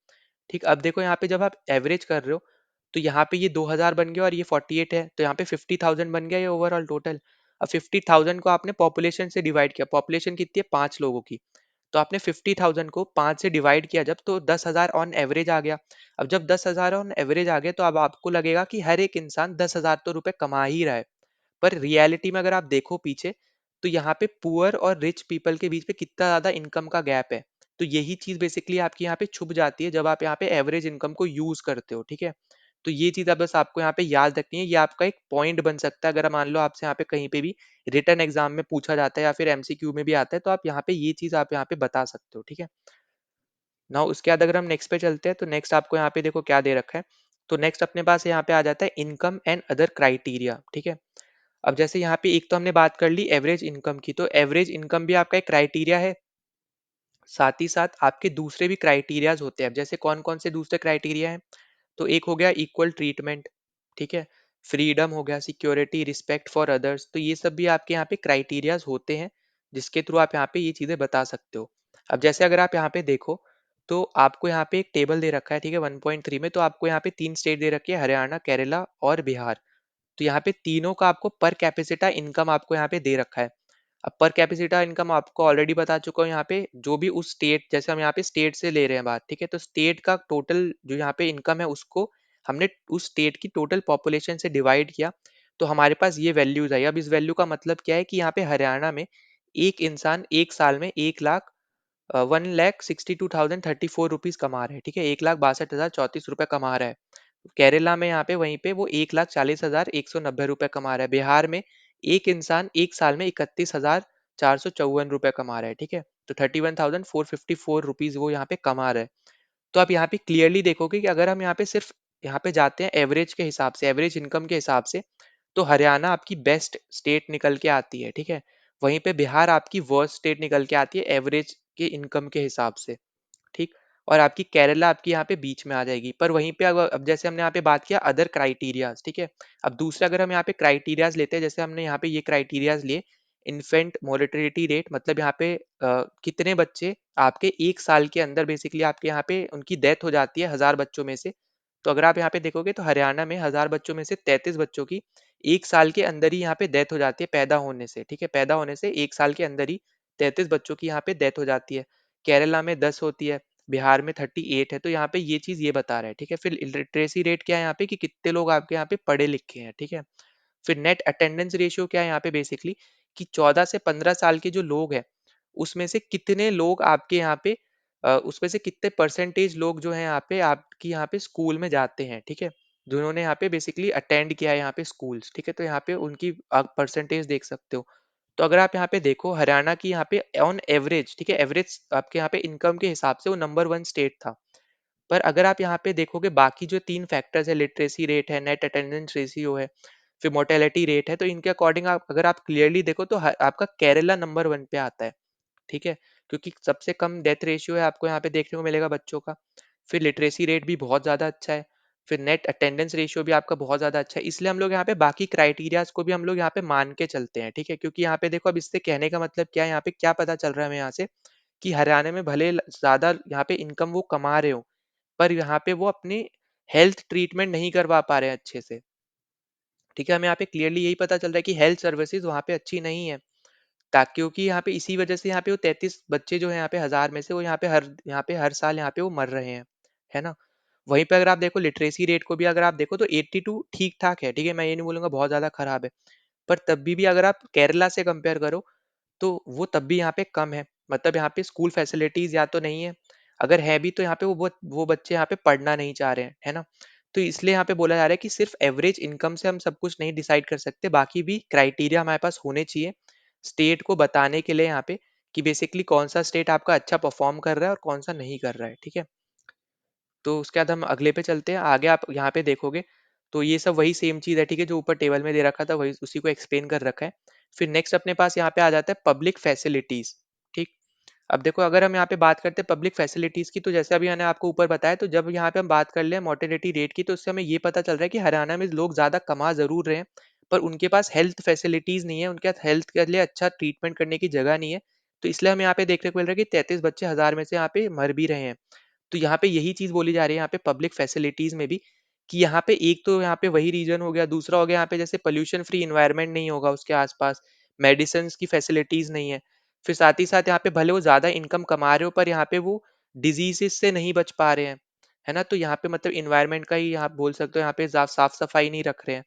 ठीक। अब देखो यहाँ पे जब आप एवरेज कर रहे हो, तो यहाँ पे ये 2,000 बन गया और ये 48 है, तो यहाँ पे 50,000 बन गया ये ओवरऑल टोटल। अब 50,000 को आपने पॉपुलेशन से डिवाइड किया, पॉपुलेशन कितनी है, 5 लोगों की, तो आपने 50,000 को 5 से डिवाइड किया जब, तो 10,000 ऑन एवरेज आ गया। अब जब 10,000 ऑन एवरेज आ गया, तो अब आपको लगेगा कि हर एक इंसान 10,000 तो रुपए कमा ही रहा है। पर रियलिटी में अगर आप देखो पीछे, तो यहाँ पे पुअर और रिच पीपल के बीच में कितना ज्यादा इनकम का गैप है। तो यही चीज बेसिकली आपकी यहाँ पे छुप जाती है जब आप यहाँ पे एवरेज इनकम को यूज करते हो, ठीक है। तो ये चीज अब बस आपको यहाँ पे याद रखनी है, ये आपका एक पॉइंट बन सकता है अगर मान लो आपसे यहाँ पे कहीं पे भी रिटर्न एग्जाम में पूछा जाता है या फिर एमसीक्यू में भी आता है, तो आप यहाँ पे ये चीज आप यहाँ पे बता सकते हो, ठीक है ना। उसके बाद अगर हम नेक्स्ट पे चलते हैं, तो नेक्स्ट आपको यहाँ पे देखो क्या दे रखा है, तो नेक्स्ट अपने पास यहाँ पे आ जाता है इनकम एंड अदर क्राइटेरिया, ठीक है। अब जैसे यहाँ पे एक तो हमने बात कर ली एवरेज इनकम की, तो एवरेज इनकम भी आपका एक क्राइटेरिया है। साथ ही साथ आपके दूसरे भी क्राइटेरियाज होते हैं। अब जैसे कौन कौन से दूसरे क्राइटेरिया हैं, तो एक हो गया इक्वल ट्रीटमेंट, ठीक है। फ्रीडम हो गया, सिक्योरिटी, रिस्पेक्ट फॉर अदर्स, तो ये सब भी आपके यहाँ पे क्राइटेरियाज होते हैं जिसके थ्रू आप यहाँ पे ये चीजें बता सकते हो। अब जैसे अगर आप यहाँ पे देखो, तो आपको यहाँ पे एक टेबल दे रखा है, ठीक है, 1.3 में। तो आपको यहाँ पे 3 स्टेट दे रखी है, हरियाणा, केरला और बिहार। तो यहाँ पे तीनों का आपको पर कैपिसिटा इनकम आपको यहाँ पे दे रखा है। अब पर कैपिसिटा इनकम आपको ऑलरेडी बता चुका हूँ, यहाँ पे जो भी उस स्टेट, जैसे हम यहाँ पे स्टेट से ले रहे हैं बात, ठीक है, तो स्टेट का टोटल जो यहाँ पे इनकम है उसको हमने उस स्टेट की टोटल पॉपुलेशन से डिवाइड किया, तो हमारे पास ये वैल्यूज आई। अब इस वैल्यू का मतलब क्या है कि यहाँ पे हरियाणा में एक इंसान एक साल में 1,62,034 रुपीज कमा रहे हैं, ठीक है, 1,62,034 रुपए कमा रहा है। केरला में यहाँ पे वहीं पे वो 1,40,190 रुपए कमा रहा है। बिहार में एक इंसान एक साल में 31,454 रुपए कमा रहा है, ठीक है, तो 31,454 रुपीज वो यहाँ पे कमा रहा है। तो आप यहाँ पे क्लियरली देखोगे कि अगर हम यहाँ पे सिर्फ यहाँ पे जाते हैं एवरेज के हिसाब से, एवरेज इनकम के हिसाब से, तो हरियाणा आपकी बेस्ट स्टेट निकल के आती है, ठीक है। वहीं पे बिहार आपकी वर्स्ट स्टेट निकल के आती है एवरेज के इनकम के हिसाब से, ठीक। और आपकी केरला आपकी यहाँ पे बीच में आ जाएगी। पर वहीं पे अब जैसे हमने यहाँ पे बात किया अदर क्राइटेरियाज, ठीक है। अब दूसरे अगर हम यहाँ पे क्राइटेरियाज लेते हैं, जैसे हमने यहाँ पे ये क्राइटेरियाज लिए, इन्फेंट मोर्टेलिटी रेट, मतलब यहाँ पे कितने बच्चे आपके एक साल के अंदर बेसिकली आपके यहाँ पे उनकी डेथ हो जाती है 1,000 बच्चों में से। तो अगर आप यहाँ पे देखोगे तो हरियाणा में 1,000 बच्चों में से 33 बच्चों की एक साल के अंदर ही यहाँ पे डेथ हो जाती है पैदा होने से, ठीक है, पैदा होने से एक साल के अंदर ही 33 बच्चों की यहाँ पे डेथ हो जाती है। केरला में 10 होती है, बिहार में 38 है। तो यहाँ पे ये चीज ये बता रहा है, ठीक है। फिर लिटरेसी रेट क्या है यहाँ पे कि कितने लोग आपके यहाँ पे पढ़े लिखे हैं, ठीक है। फिर नेट अटेंडेंस रेशियो क्या है यहाँ पे बेसिकली कि 14 से 15 साल के जो लोग हैं उसमें से कितने लोग आपके यहाँ पे उसमें से कितने परसेंटेज लोग जो है यहाँ पे आपकी यहाँ पे स्कूल में जाते हैं, ठीक है, जिन्होंने यहाँ पे बेसिकली अटेंड किया है यहाँ पे स्कूल्स, ठीक है। तो यहाँ पे उनकी आप परसेंटेज देख सकते हो। तो अगर आप यहाँ पे देखो हरियाणा की यहाँ पे ऑन एवरेज, ठीक है, एवरेज आपके यहाँ पे इनकम के हिसाब से वो नंबर 1 स्टेट था। पर अगर आप यहाँ पे देखोगे बाकी जो 3 फैक्टर्स है, लिटरेसी रेट है, नेट अटेंडेंस रेशियो है, फिर मोर्टेलिटी रेट है, तो इनके अकॉर्डिंग आप अगर आप क्लियरली देखो तो आपका केरला नंबर 1 पे आता है, ठीक है, क्योंकि सबसे कम डेथ रेशियो है आपको यहाँ पे देखने को मिलेगा बच्चों का। फिर लिटरेसी रेट भी बहुत ज़्यादा अच्छा है, फिर नेट अटेंडेंस रेशियो भी आपका बहुत ज़्यादा अच्छा है। इसलिए हम लोग यहाँ पे बाकी क्राइटेरियाज को भी हम लोग यहाँ पे मान के चलते हैं, ठीक है, क्योंकि यहाँ पे देखो अब इससे कहने का मतलब क्या है, यहाँ पे क्या पता चल रहा है हमें यहाँ से कि हरियाणा में भले ज़्यादा यहाँ पे इनकम वो कमा रहे हो, पर यहाँ पे वो अपनी हेल्थ ट्रीटमेंट नहीं करवा पा रहे हैं अच्छे से, ठीक है। हमें यहाँ पे क्लियरली यही पता चल रहा है कि हेल्थ सर्विसेज वहाँ पे अच्छी नहीं है, ताकि क्योंकि यहाँ पे इसी वजह से यहाँ पे वो 33 बच्चे जो है यहाँ पे 1,000 में से वो यहाँ पे हर साल यहाँ पे वो मर रहे हैं, है ना। वहीं पे अगर आप देखो लिटरेसी रेट को भी अगर आप देखो तो 82 ठीक ठाक है, ठीक है, मैं ये नहीं बोलूंगा बहुत ज्यादा खराब है। पर तब भी अगर आप केरला से कंपेयर करो तो वो तब भी यहाँ पे कम है। मतलब यहाँ पे स्कूल फैसिलिटीज या तो नहीं है, अगर है भी तो यहाँ पे वो बच्चे यहाँ पे पढ़ना नहीं चाह रहे हैं, है ना। तो इसलिए यहाँ पे बोला जा रहा है कि सिर्फ एवरेज इनकम से हम सब कुछ नहीं डिसाइड कर सकते, बाकी भी क्राइटेरिया हमारे पास होने चाहिए स्टेट को बताने के लिए यहाँ पे कि बेसिकली कौन सा स्टेट आपका अच्छा परफॉर्म कर रहा है और कौन सा नहीं कर रहा है, ठीक है। तो उसके बाद हम अगले पे चलते हैं। आगे आप यहाँ पे देखोगे तो ये सब वही सेम चीज़ है, ठीक है, जो ऊपर टेबल में दे रखा था वही उसी को एक्सप्लेन कर रखा है। फिर नेक्स्ट अपने पास यहाँ पे आ जाता है पब्लिक फैसिलिटीज, ठीक। अब देखो अगर हम यहाँ पे बात करते हैं पब्लिक फैसिलिटीज की, तो जैसे अभी मैंने आपको ऊपर बताया, तो जब यहाँ पे हम बात कर ले मोर्टेलिटी रेट की, तो उससे हमें ये पता चल रहा है कि हरियाणा में लोग ज्यादा कमा जरूर रहे हैं, पर उनके पास हेल्थ फैसिलिटीज नहीं है, उनके पास हेल्थ के लिए अच्छा ट्रीटमेंट करने की जगह नहीं है। तो इसलिए हमें यहाँ पे देखने को मिल रहा है कि 33 बच्चे 1,000 में से यहाँ पे मर भी रहे हैं। तो यहाँ पे यही चीज बोली जा रही है यहाँ पे पब्लिक फैसिलिटीज में भी, कि यहाँ पे एक तो यहाँ पे वही रीजन हो गया, दूसरा हो गया यहाँ पे जैसे पोल्यूशन फ्री इन्वायरमेंट नहीं होगा उसके आसपास, मेडिसिन की फैसिलिटीज नहीं है। फिर साथ ही साथ यहाँ पे भले वो ज्यादा इनकम कमा रहे हो पर यहाँ पे वो डिजीजेस से नहीं बच पा रहे हैं, है ना। तो यहाँ पे मतलब इन्वायरमेंट का ही आप बोल सकते हो, यहाँ पे साफ सफाई नहीं रख रहे हैं।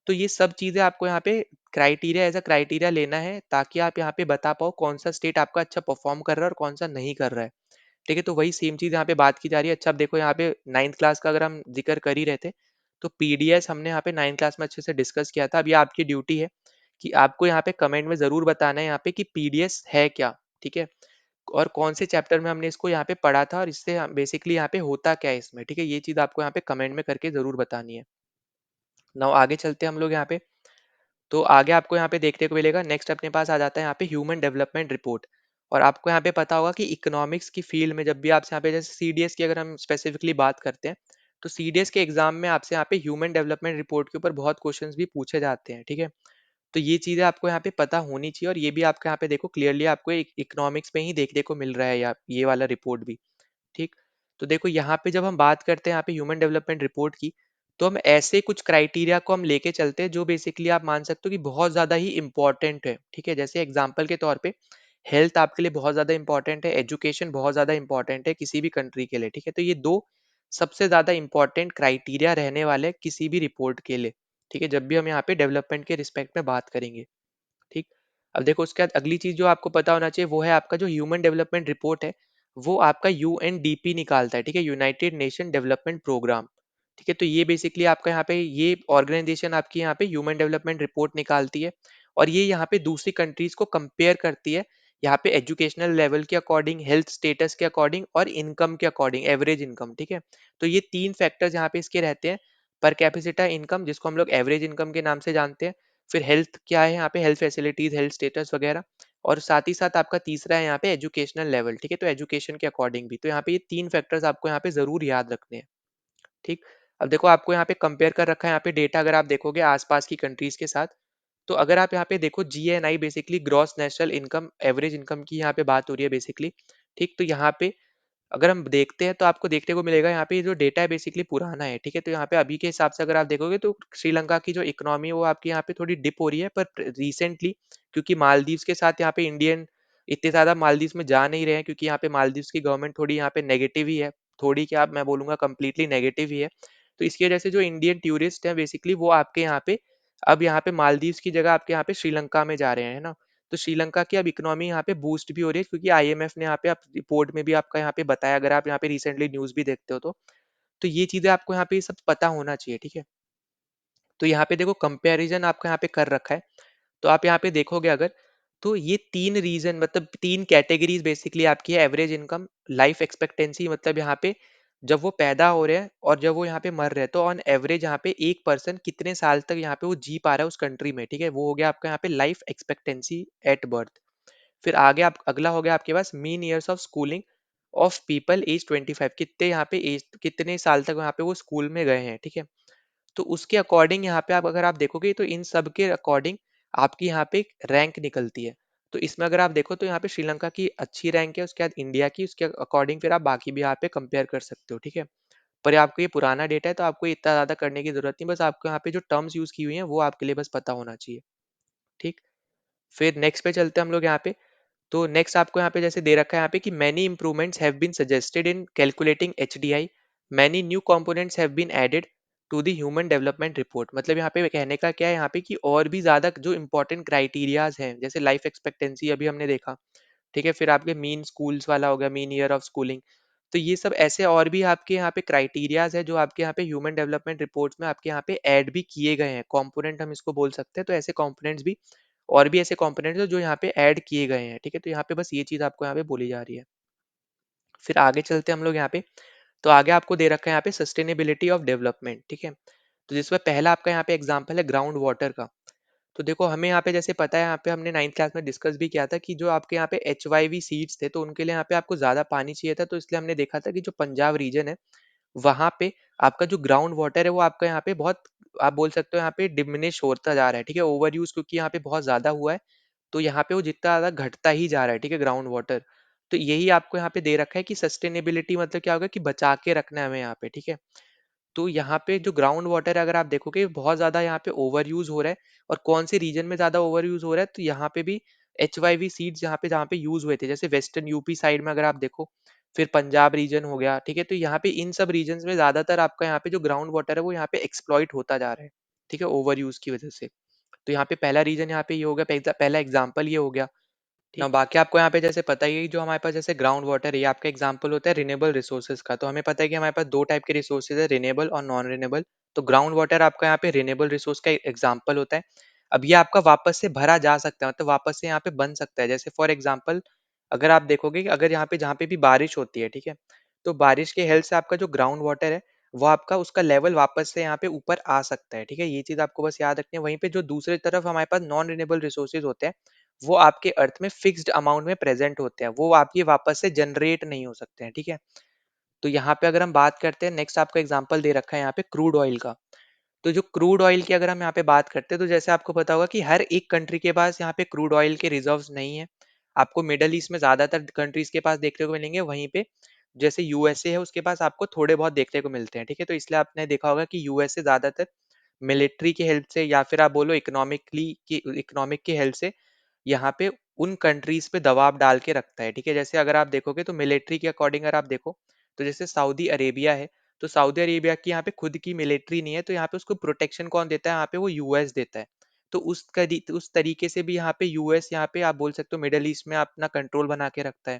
तो ये सब चीजें आपको यहाँ पे क्राइटेरिया एज अ क्राइटेरिया लेना है, ताकि आप यहाँ पे बता पाओ कौन सा स्टेट आपका अच्छा परफॉर्म कर रहा है और कौन सा नहीं कर रहा है, ठीक है। तो वही सेम चीज़ यहाँ पे बात की जा रही है। अच्छा अब देखो यहाँ पे 9th क्लास का अगर हम जिक्र कर ही रहे थे, तो पीडीएस हमने यहाँ पे 9th क्लास में अच्छे से डिस्कस किया था। अब ये आपकी ड्यूटी है कि आपको यहाँ पे कमेंट में ज़रूर बताना है यहाँ पे कि पीडीएस है क्या, ठीक है। और कौन से चैप्टर में हमने इसको यहाँ पे पढ़ा था और इससे बेसिकली यहाँ पे होता क्या है इसमें, ठीक है? ये चीज़ आपको यहाँ पे कमेंट में करके ज़रूर बतानी है। नाउ आगे चलते हैं हम लोग यहाँ पे। तो आगे आपको यहाँ पे देखने को मिलेगा, नेक्स्ट अपने पास आ जाता है यहाँ पे ह्यूमन डेवलपमेंट रिपोर्ट। और आपको यहाँ पे पता होगा कि इकोनॉमिक्स की फील्ड में जब भी आपसे यहाँ पे जैसे सीडीएस की अगर हम स्पेसिफिकली बात करते हैं, तो सीडीएस के एग्जाम में आपसे यहाँ पे ह्यूमन डेवलपमेंट रिपोर्ट के ऊपर बहुत क्वेश्चंस भी पूछे जाते हैं, ठीक है? तो ये चीज़ें आपको यहाँ पे पता होनी चाहिए और ये भी आपका यहाँ पे देखो क्लियरली आपको इकोनॉमिक्स में ही देखने को मिल रहा है ये वाला रिपोर्ट भी, ठीक? तो देखो यहाँ पे जब हम बात करते हैं यहाँ पे ह्यूमन डेवलपमेंट रिपोर्ट की, तो हम ऐसे कुछ क्राइटेरिया को हम लेके चलते हैं जो बेसिकली आप मान सकते हो कि बहुत ज़्यादा ही इम्पोर्टेंट है, ठीक है? जैसे एग्जांपल के तौर पे हेल्थ आपके लिए बहुत ज़्यादा इम्पोर्टेंट है, एजुकेशन बहुत ज़्यादा इम्पोर्टेंट है किसी भी कंट्री के लिए, ठीक है? तो ये 2 सबसे ज़्यादा इम्पोर्टेंट क्राइटेरिया रहने वाले हैं किसी भी रिपोर्ट के लिए, ठीक है? जब भी हम यहाँ पे डेवलपमेंट के रिस्पेक्ट में बात करेंगे। ठीक। अब देखो उसके बाद अगली चीज़ जो आपको पता होना चाहिए वो है आपका जो ह्यूमन डेवलपमेंट रिपोर्ट है, वो आपका यूएनडीपी निकालता है, ठीक है? यूनाइटेड नेशन डेवलपमेंट प्रोग्राम, ठीक है? तो ये बेसिकली आपका यहाँ पे ये ऑर्गेनाइजेशन आपकी यहाँ पे ह्यूमन डेवलपमेंट रिपोर्ट निकालती है और ये यहाँ पे दूसरी कंट्रीज को कंपेयर करती है, यहाँ पे एजुकेशनल लेवल के अकॉर्डिंग, हेल्थ स्टेटस के अकॉर्डिंग और इनकम के अकॉर्डिंग, एवरेज इनकम, ठीक है? तो ये 3 फैक्टर्स यहाँ पे इसके रहते हैं, पर कैपिटा इनकम जिसको हम लोग एवरेज इनकम के नाम से जानते हैं, फिर हेल्थ क्या है यहाँ पे, हेल्थ फैसिलिटीज, हेल्थ स्टेटस वगैरह, और साथ ही साथ आपका तीसरा है यहाँ पे एजुकेशनल लेवल, ठीक है? तो एजुकेशन के अकॉर्डिंग भी, तो यहाँ पे ये 3 फैक्टर्स आपको यहाँ पे जरूर याद रखने हैं, ठीक? अब देखो आपको यहाँ पे कंपेयर कर रखा है यहाँ पे डेटा, अगर आप देखोगे आसपास की कंट्रीज के साथ, तो अगर आप यहाँ पे देखो GNI basically gross national income, average income की यहाँ पे बात हो रही है बेसिकली, ठीक? तो यहाँ पे अगर हम देखते हैं तो आपको देखने को मिलेगा यहाँ पे ये जो डेटा है बेसिकली पुराना है, ठीक है? तो यहाँ पे अभी के हिसाब से अगर आप देखोगे तो श्रीलंका की जो इकोनॉमी है वो आपकी यहाँ पे थोड़ी डिप हो रही है, पर रिसेंटली क्योंकि मालदीव्स के साथ यहाँ पे इंडियन इतने ज़्यादा मालदीव्स में जा नहीं रहे हैं, क्योंकि यहाँ पे मालदीव्स की गवर्नमेंट थोड़ी यहाँ पे नेगेटिव ही है, थोड़ी क्या मैं बोलूँगा कंप्लीटली नेगेटिव ही है। तो इसकी वजह से जो इंडियन टूरिस्ट हैं बेसिकली वो आपके यहाँ पे अब यहाँ पे मालदीव्स की जगह आपके यहाँ पे श्रीलंका में जा रहे हैं, है ना? तो श्रीलंका की अब इकोनॉमी यहाँ पे बूस्ट भी हो रही है, क्योंकि आईएमएफ ने यहाँ पे आप रिपोर्ट में भी आपका यहाँ पे बताया, अगर आप यहाँ पे रिसेंटली न्यूज़ भी देखते हो तो ये चीज़ें आपको यहाँ पे सब पता होना चाहिए, ठीक है? तो यहाँ पे देखो कंपैरिजन आपको यहाँ पे कर रखा है, तो आप यहाँ पे देखोगे अगर, तो ये 3 रीज़न मतलब 3 कैटेगरीज़ बेसिकली आपकी है, एवरेज इनकम, लाइफ एक्सपेक्टेंसी, मतलब यहाँ पे जब वो पैदा हो रहे हैं और जब वो यहाँ पे मर रहे हैं, तो ऑन एवरेज यहाँ पे एक पर्सन कितने साल तक यहाँ पे वो जी पा रहा है उस कंट्री में, ठीक है? वो हो गया आपका यहाँ पे लाइफ एक्सपेक्टेंसी एट बर्थ। फिर आगे आप अगला हो गया आपके पास mean years of schooling of people age 25, कितने यहाँ पे एज, कितने साल तक यहाँ पे वो स्कूल में गए हैं, ठीक है? तो उसके अकॉर्डिंग यहाँ पे आप अगर आप देखोगे तो इन सब के अकॉर्डिंग आपकी यहाँ पे एक रैंक निकलती है। तो इसमें अगर आप देखो तो यहाँ पे श्रीलंका की अच्छी रैंक है, उसके बाद इंडिया की, उसके अकॉर्डिंग फिर आप बाकी भी यहाँ पे कंपेयर कर सकते हो, ठीक है? पर ये आपको ये पुराना डेटा है तो आपको इतना ज़्यादा करने की जरूरत नहीं, बस आपको यहाँ पे जो टर्म्स यूज की हुई है वो आपके लिए बस पता होना चाहिए, ठीक? फिर नेक्स्ट पे चलते हैं हम लोग यहाँ पे। तो नेक्स्ट आपको यहाँ पे जैसे दे रखा है यहाँ पे कि many improvements have been suggested in calculating HDI, many new components have been added to the human development report. मतलब यहाँ पे कहने का क्या है यहाँ पे कि और भी ज्यादा जो इंपॉर्टेंट क्राइटेरियाज हैं, जैसे लाइफ एक्सपेक्टेंसी अभी हमने देखा, ठीक है? फिर आपके मीन स्कूल्स वाला हो गया, मीन ईयर ऑफ स्कूलिंग, तो ये सब ऐसे और भी आपके यहाँ पे क्राइटेरियाज है जो आपके यहाँ पे ह्यूमन डेवलपमेंट रिपोर्ट्स में आपके यहाँ पे ऐड भी किए गए हैं, कंपोनेंट हम इसको बोल सकते हैं। तो ऐसे कंपोनेंट्स भी और भी ऐसे कंपोनेंट्स हैं जो यहाँ पे ऐड किए गए हैं, ठीक है? तो यहाँ पे बस ये चीज़ आपको यहाँ पे बोली जा रही है। फिर आगे चलते हैं हम लोग यहाँ पे। तो आगे आपको दे रखा है यहाँ पे सस्टेनेबिलिटी ऑफ डेवलपमेंट, ठीक है? तो जिसमें पहला आपका यहाँ पे एग्जांपल है ग्राउंड वाटर का। तो देखो हमें यहाँ पे जैसे पता है, यहाँ पे हमने 9th क्लास में डिस्कस भी किया था कि जो आपके यहाँ पे एचवाईवी सीड्स थे तो उनके लिए यहाँ पे आपको ज़्यादा पानी चाहिए था, तो इसलिए हमने देखा था कि जो पंजाब रीजन है वहाँ पे आपका जो ग्राउंड वाटर है वो आपका यहाँ पे बहुत, आप बोल सकते हो यहाँ पे डिमिनिश होता जा रहा है, ठीक है? ओवर यूज क्योंकि यहाँ पे बहुत ज़्यादा हुआ है, तो यहाँ पे वो जितना ज़्यादा घटता ही जा रहा है, ठीक है, ग्राउंड वाटर। तो यही आपको यहाँ पे दे रखा है कि सस्टेनेबिलिटी मतलब क्या होगा कि बचा के रखना है हमें यहाँ पे, ठीक है? तो यहाँ पे जो ग्राउंड वाटर है अगर आप देखोगे बहुत ज़्यादा यहाँ पे ओवर यूज हो रहा है, और कौन से रीजन में ज़्यादा ओवर यूज हो रहा है, तो यहाँ पे भी एचवाईवी सीड्स यहाँ पे जहाँ पे यूज हुए थे, जैसे वेस्टर्न यूपी साइड में अगर आप देखो, फिर पंजाब रीजन हो गया, ठीक है? तो यहाँ पे इन सब रीजन में ज्यादातर आपका यहाँ पे जो ग्राउंड वाटर है वो यहाँ पे एक्सप्लॉइट होता जा रहा है, ठीक है, ओवर यूज की वजह से। तो यहाँ पे पहला रीजन यहाँ पे ये हो गया, पहला एग्जाम्पल ये हो गया। ना ठीक। बाकी आपको यहाँ पे जैसे पता ही है, जो हमारे पास जैसे ग्राउंड वाटर है ये आपका एग्जांपल होता है रिन्यूएबल रिसोर्सेज का। तो हमें पता है कि हमारे पास दो टाइप के रिसोर्सेज है, रिन्यूएबल और नॉन रिन्यूएबल। तो ग्राउंड वाटर आपका यहाँ पे रिन्यूएबल रिसोर्स का एग्जांपल होता है। अब ये आपका वापस से भरा जा सकता है, मतलब वापस से यहाँ पे बन सकता है। जैसे फॉर एग्जांपल अगर आप देखोगे कि अगर यहाँ पे जहाँ पे भी बारिश होती है, ठीक है? तो बारिश के हेल्प से आपका जो ग्राउंड वाटर है, वो आपका उसका लेवल वापस से यहाँ पे ऊपर आ सकता है, ठीक है? ये चीज़ आपको बस याद रखनी है। वहीं पे जो दूसरी तरफ हमारे पास नॉन रिन्यूएबल रिसोर्सेज़ होते हैं, वो आपके अर्थ में फिक्स्ड अमाउंट में प्रेज़ेंट होते हैं। वो आपकी वापस से जनरेट नहीं हो सकते हैं, ठीक है? तो यहाँ पे अगर हम बात करते हैं, नेक्स्ट आपका एग्ज़ाम्पल दे रखा है यहाँ पे क्रूड ऑयल का। तो जो क्रूड ऑयल की अगर हम यहाँ पे बात करते हैं, तो जैसे आपको पता होगा कि हर एक कंट्री के पास यहाँ पे क्रूड ऑयल के रिजर्व्स नहीं है। आपको मिडल ईस्ट में ज्यादातर कंट्रीज के पास देखने को मिलेंगे, वहीं पे जैसे यूएसए है उसके पास आपको थोड़े बहुत देखने को मिलते हैं, ठीक है? तो इसलिए आपने देखा होगा कि यूएसए ज्यादातर मिलिट्री की हेल्प से या फिर आप बोलो इकोनॉमिक की हेल्प से यहाँ पे उन कंट्रीज पे दबाव डाल के रखता है, ठीक है? जैसे अगर आप देखोगे तो मिलिट्री के अकॉर्डिंग अगर आप देखो, तो जैसे सऊदी अरेबिया है, तो सऊदी अरेबिया की यहाँ पे खुद की मिलिट्री नहीं है, तो यहाँ पे उसको प्रोटेक्शन कौन देता है? यहाँ पे वो यूएस देता है। तो उस तरीके से भी यहाँ पे यूएस यहाँ पे आप बोल सकते हो मिडल ईस्ट में अपना कंट्रोल बना के रखता है।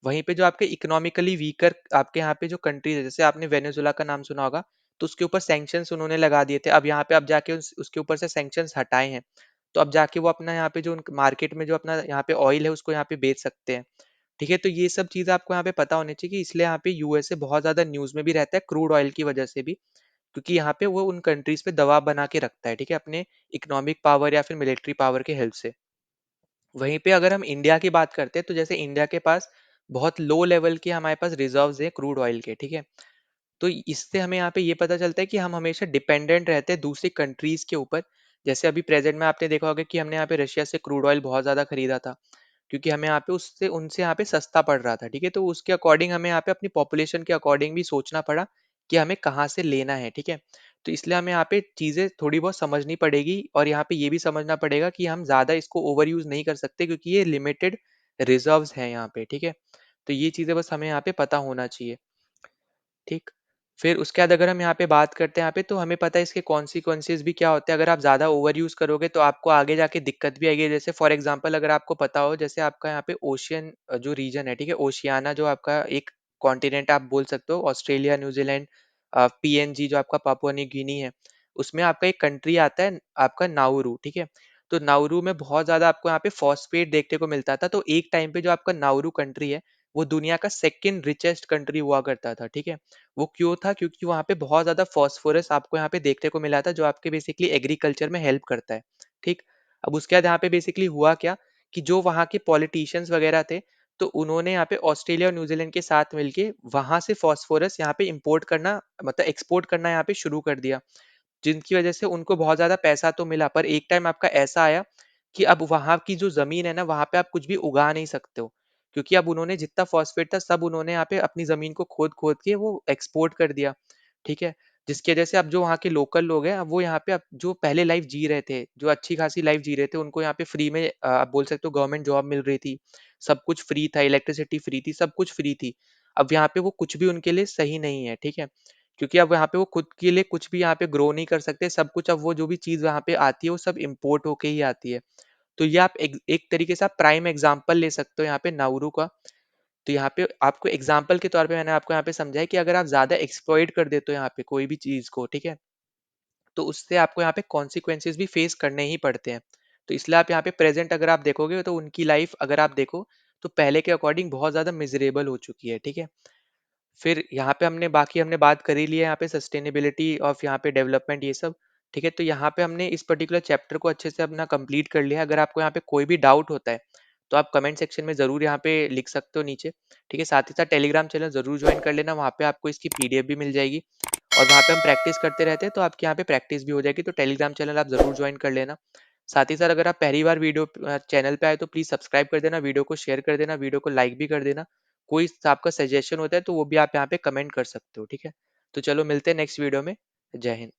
वहीं पे जो आपके इकोनॉमिकली वीकर आपके यहाँ पे जो कंट्रीज है, जैसे आपने वेनेजुला का नाम सुना होगा, तो उसके ऊपर सैंक्शंस उन्होंने लगा दिए थे। अब यहाँ पे अब जाके उसके ऊपर से सैंक्शंस हटाए हैं। तो अब जाके वो अपना यहाँ पे जो मार्केट में जो अपना यहाँ पे ऑयल है उसको यहाँ पे बेच सकते हैं। ठीक है? तो ये सब चीज़ आपको यहाँ पे पता होनी चाहिए कि इसलिए यहाँ पे यूएसए बहुत ज़्यादा न्यूज़ में भी रहता है क्रूड ऑयल की वजह से भी, क्योंकि यहाँ पे वो उन कंट्रीज़ पे दबाव बना के रखता है, ठीक है? अपने इकोनॉमिक पावर या फिर मिलिट्री पावर के हेल्प से। वहीं पे अगर हम इंडिया की बात करते हैं, तो जैसे इंडिया के पास बहुत लो लेवल के हमारे पास रिजर्व्स हैं क्रूड ऑयल के, ठीक है? तो इससे हमें यहाँ पे ये पता चलता है कि हम हमेशा डिपेंडेंट रहते हैं दूसरी कंट्रीज के ऊपर। जैसे अभी प्रेजेंट में आपने देखा होगा कि हमने यहाँ पे रशिया से क्रूड ऑयल बहुत ज़्यादा खरीदा था, क्योंकि हमें यहाँ पे उससे उनसे यहाँ पे सस्ता पड़ रहा था, ठीक है? तो उसके अकॉर्डिंग हमें यहाँ पे अपनी पॉपुलेशन के अकॉर्डिंग भी सोचना पड़ा कि हमें कहाँ से लेना है, ठीक है? तो इसलिए हमें यहाँ पे चीज़ें थोड़ी बहुत समझनी पड़ेगी और यहाँ पे ये भी समझना पड़ेगा कि हम ज़्यादा इसको ओवर यूज़ नहीं कर सकते, क्योंकि ये लिमिटेड रिजर्व्स हैं यहाँ पे, ठीक है? तो ये चीज़ें बस हमें यहाँ पे पता होना चाहिए। ठीक। फिर उसके बाद अगर हम यहाँ पे बात करते हैं यहाँ पे, तो हमें पता है इसके कॉन्सिक्वेंसेस भी क्या होते हैं। अगर आप ज़्यादा ओवर यूज़ करोगे तो आपको आगे जाके दिक्कत भी आएगी। जैसे फॉर एग्जांपल अगर आपको पता हो, जैसे आपका यहाँ पे ओशियन जो रीजन है, ठीक है? ओशियाना जो आपका एक कॉन्टिनेंट आप बोल सकते हो, ऑस्ट्रेलिया, न्यूज़ीलैंड, पीएनजी जो आपका पापुआ न्यू गिनी है, उसमें आपका एक कंट्री आता है आपका नाउरू, ठीक है? तो नाउरू में बहुत ज़्यादा आपको यहाँ पे फॉस्फेट देखने को मिलता था। तो एक टाइम पे जो आपका नाउरू कंट्री है, वो दुनिया का सेकंड रिचेस्ट कंट्री हुआ करता था, ठीक है? वो क्यों था? क्योंकि वहाँ पे बहुत ज़्यादा फास्फोरस आपको यहाँ पे देखने को मिला था, जो आपके बेसिकली एग्रीकल्चर में हेल्प करता है, ठीक? अब उसके बाद यहाँ पे बेसिकली हुआ क्या कि जो वहाँ के पॉलिटिशियंस वगैरह थे, तो उन्होंने यहाँ पे ऑस्ट्रेलिया और न्यूजीलैंड के साथ मिलके वहाँ से फास्फोरस यहाँ पे इंपोर्ट करना, मतलब एक्सपोर्ट करना यहाँ पे शुरू कर दिया। जिनकी वजह से उनको बहुत ज़्यादा पैसा तो मिला, पर एक टाइम आपका ऐसा आया कि अब वहाँ की जो ज़मीन है ना, वहाँ पे आप कुछ भी उगा नहीं सकते हो। क्योंकि अब उन्होंने जितना फ़ॉस्फ़ेट था सब उन्होंने यहाँ पे अपनी ज़मीन को खोद-खोद के वो एक्सपोर्ट कर दिया, ठीक है? जिसकी वजह से अब जो वहाँ के लोकल लोग हैं, अब वो यहाँ पे अब जो पहले लाइफ़ जी रहे थे, जो अच्छी-खासी लाइफ़ जी रहे थे, उनको यहाँ पे फ्री में आप बोल सकते हो गवर्नमेंट जॉब मिल रही थी, सब कुछ फ्री था, इलेक्ट्रिसिटी फ्री थी, सब कुछ फ्री थी। अब यहाँ पे वो कुछ भी उनके लिए सही नहीं है, ठीक है? क्योंकि अब यहाँ पे वो खुद के लिए कुछ भी यहाँ पे ग्रो नहीं कर सकते, सब कुछ अब वो जो भी चीज़ वहाँ पे आती है, वो सब इम्पोर्ट होके ही आती है। तो ये आप एक तरीके से आप प्राइम एग्जांपल ले सकते हो यहाँ पे नाउरू का। तो यहाँ पे आपको एग्जांपल के तौर पे मैंने आपको यहाँ पे समझाया कि अगर आप ज़्यादा एक्सप्लॉइट कर देते हो यहाँ पे कोई भी चीज़ को, ठीक है? तो उससे आपको यहाँ पे कॉन्सिक्वेंसेस भी फेस करने ही पड़ते हैं। तो इसलिए आप यहाँ पे प्रेज़ेंट अगर आप देखोगे, तो उनकी लाइफ़ अगर आप देखो, तो पहले के अकॉर्डिंग बहुत ज़्यादा मिज़रेबल हो चुकी है, ठीक है? फिर यहाँ पे हमने बात कर ही ली है यहाँ पे सस्टेनेबिलिटी ऑफ यहाँ पे डेवलपमेंट ये सब, ठीक है? तो यहाँ पे हमने इस पर्टिकुलर चैप्टर को अच्छे से अपना कंप्लीट कर लिया है। अगर आपको यहाँ पे कोई भी डाउट होता है, तो आप कमेंट सेक्शन में ज़रूर यहाँ पे लिख सकते हो नीचे, ठीक है? साथ ही साथ टेलीग्राम चैनल ज़रूर ज्वाइन कर लेना, वहाँ पे आपको इसकी पीडीएफ भी मिल जाएगी और वहाँ पे हम प्रैक्टिस करते रहते हैं, तो आपके यहाँ पे प्रैक्टिस भी हो जाएगी। तो टेलीग्राम चैनल आप ज़रूर ज्वाइन कर लेना। साथ ही साथ अगर आप पहली बार चैनल पे आए, तो प्लीज़ सब्सक्राइब कर देना, वीडियो को शेयर कर देना, वीडियो को लाइक भी कर देना। कोई आपका सजेशन होता है तो वो भी आप यहाँ पे कमेंट कर सकते हो, ठीक है? तो चलो मिलते हैं नेक्स्ट वीडियो में। जय हिंद।